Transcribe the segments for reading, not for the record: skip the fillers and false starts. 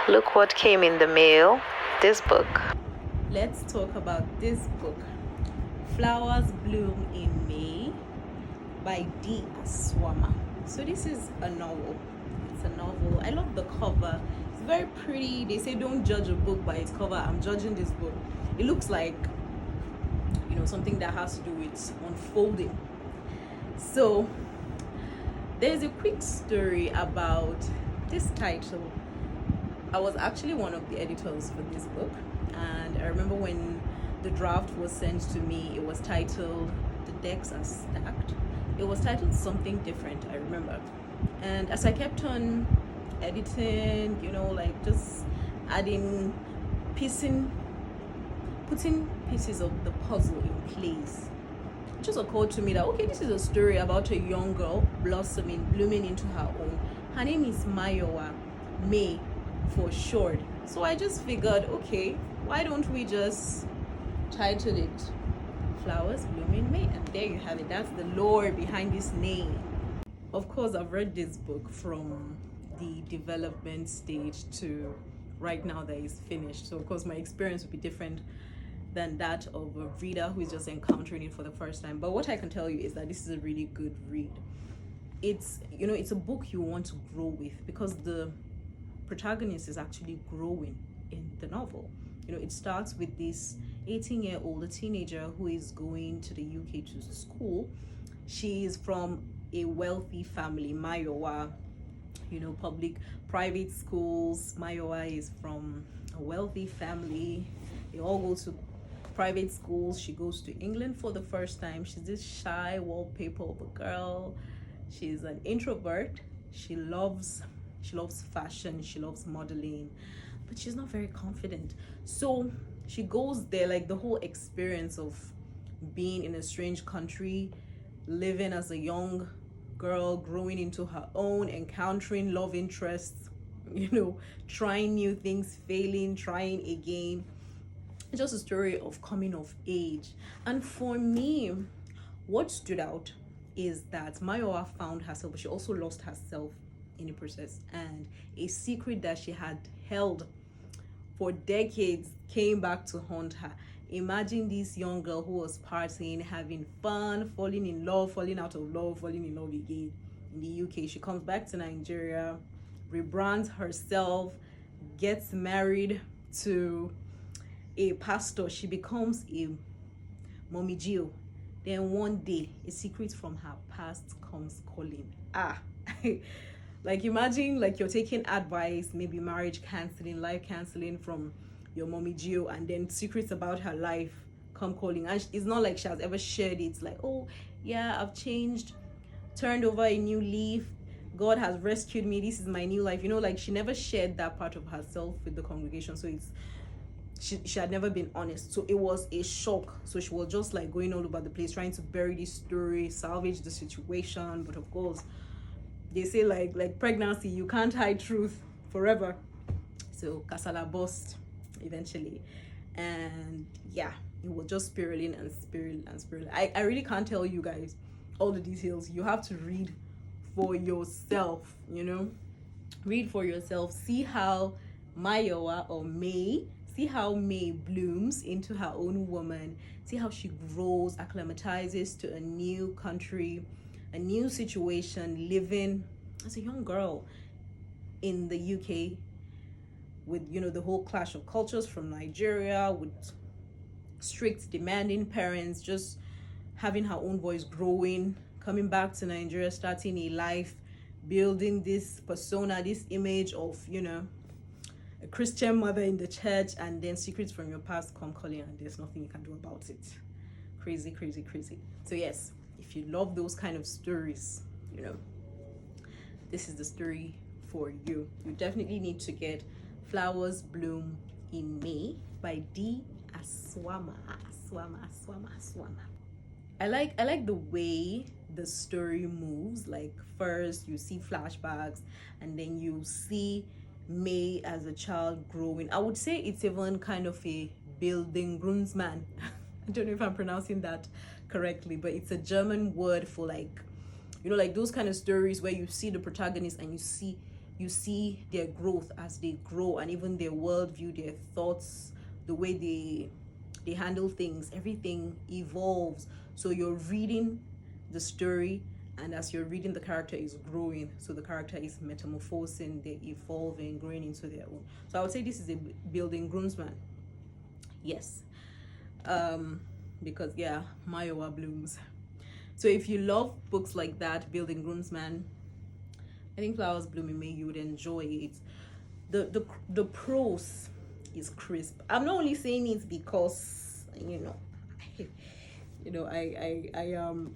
Look what came in the mail. This book. Let's talk about this book, Flowers Bloom in May by D. Aswama. So this is a novel. It's a novel. I love the cover. It's very pretty. They say don't judge a book by its cover. I'm judging this book. It looks like, something that has to do with unfolding. So there's a quick story about this title. I was actually one of the editors for this book, and I remember when the draft was sent to me, it was titled "The Decks Are Stacked." It was titled something different, I remember. And as I kept on editing, just adding, putting pieces of the puzzle in place, it just occurred to me that, okay, this is a story about a young girl blooming into her own. Her name is Mayowa, May for short. So I just figured, okay, why don't we just title it Flowers Bloom in May? And there you have it. That's the lore behind this name. Of course, I've read this book from the development stage to right now that it's finished. So of course my experience would be different than that of a reader who is just encountering it for the first time. But what I can tell you is that this is a really good read. It's a book you want to grow with, because the protagonist is actually growing in the novel. It starts with this 18-year-old, a teenager who is going to the UK to school. She is from a wealthy family, Mayowa, private schools. Mayowa is from a wealthy family. They all go to private schools. She goes to England for the first time. She's this shy wallpaper of a girl. She's an introvert. She loves fashion, she loves modeling, but she's not very confident. So she goes there, like the whole experience of being in a strange country, living as a young girl, growing into her own, encountering love interests, trying new things, failing, trying again. It's just a story of coming of age. And for me, what stood out is that Mayowa found herself, but she also lost herself in the process, and a secret that she had held for decades came back to haunt her. Imagine this young girl who was partying, having fun, falling in love, falling out of love, falling in love again in the UK. She comes back to Nigeria, rebrands herself, gets married to a pastor. She becomes a mommy Gio. Then one day, a secret from her past comes calling. Like imagine like you're taking advice, maybe marriage counseling, life counseling from your mommy Gio, and then secrets about her life come calling. And it's not like she has ever shared it. It's like, oh yeah, I've changed, turned over a new leaf. God has rescued me. This is my new life. Like she never shared that part of herself with the congregation. So she had never been honest. So it was a shock. So she was just like going all over the place, trying to bury this story, salvage the situation. But of course, they say like pregnancy, you can't hide truth forever. So Kasala burst eventually, and yeah, it was just spiraling and spiraling and spiraling. I really can't tell you guys all the details. You have to read for yourself. Read for yourself. See how Mayowa or May, see how May blooms into her own woman. See how she grows, acclimatizes to a new country, a new situation, living as a young girl in the UK with the whole clash of cultures from Nigeria, with strict demanding parents, just having her own voice, growing, coming back to Nigeria, starting a life, building this persona, this image of a Christian mother in the church, and then secrets from your past come calling, and there's nothing you can do about it. Crazy, crazy, crazy. So yes, if you love those kind of stories, this is the story for you. You definitely need to get Flowers Bloom in May by D. Aswama. I like the way the story moves. Like first you see flashbacks, and then you see May as a child growing. I would say it's even kind of a building groomsman. I don't know if I'm pronouncing that correctly, but it's a German word for like, like those kind of stories where you see the protagonist and you see you see their growth as they grow, and even their worldview, their thoughts, the way they handle things, everything evolves. So you're reading the story, and as you're reading, the character is growing. So the character is metamorphosing, they're evolving, growing into their own. So I would say this is a building groomsman. Yes. Because yeah, Mayowa blooms. So if you love books like that, building groomsman, I think Flowers Bloom in May, you would enjoy it. The prose is crisp. I'm not only saying it because I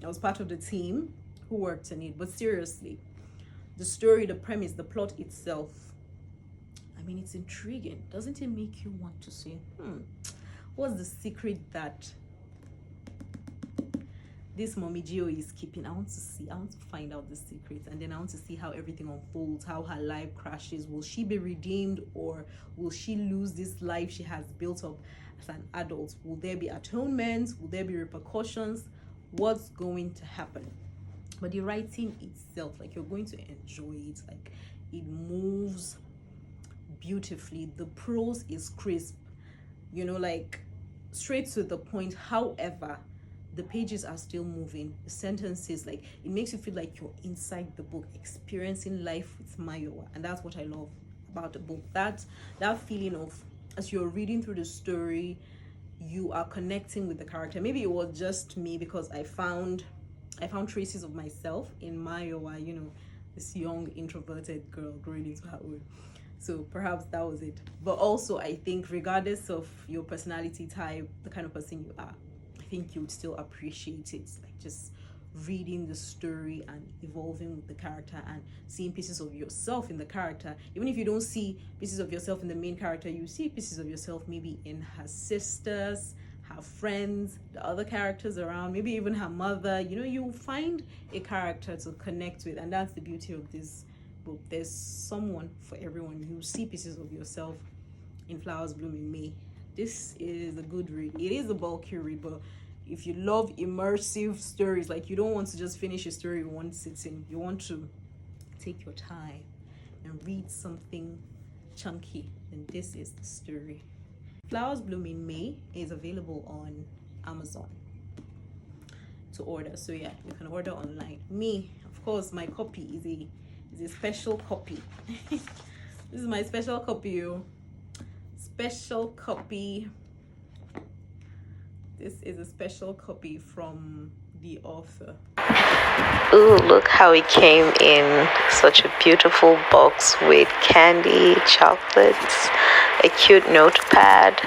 was part of the team who worked on it, but seriously, the story, the premise, the plot itself, I mean, it's intriguing. Doesn't it make you want to say, what's the secret that this Mommy Gio is keeping? I want to find out the secret, and then I want to see how everything unfolds, how her life crashes. Will she be redeemed, or will she lose this life she has built up as an adult? Will there be atonement? Will there be repercussions? What's going to happen? But the writing itself, like, you're going to enjoy it. Like, it moves beautifully. The prose is crisp, like straight to the point. However, the pages are still moving. The sentences, like, it makes you feel like you're inside the book, experiencing life with Mayowa. And that's what I love about the book. That feeling of, as you're reading through the story, you are connecting with the character. Maybe it was just me, because I found traces of myself in Mayowa, this young introverted girl growing into her own. So perhaps that was it. But also, I think regardless of your personality type, the kind of person you are, I think you would still appreciate it. Like, just reading the story and evolving with the character and seeing pieces of yourself in the character. Even if you don't see pieces of yourself in the main character, you see pieces of yourself maybe in her sisters, her friends, the other characters around, maybe even her mother. You find a character to connect with, and that's the beauty of this book. There's someone for everyone. You see pieces of yourself in Flowers Bloom in May. This is a good read. It is a bulky read, but if you love immersive stories, like, you don't want to just finish a story in one sitting, you want to take your time and read something chunky, then this is the story. Flowers Bloom in May is available on Amazon to order. So yeah, you can order online. Me, of course, my copy is a special copy. This is my special copy. Special copy. This is a special copy from the author. Ooh, look how it came in such a beautiful box with candy, chocolates, a cute notepad,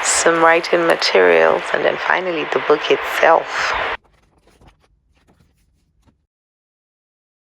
some writing materials, and then finally the book itself.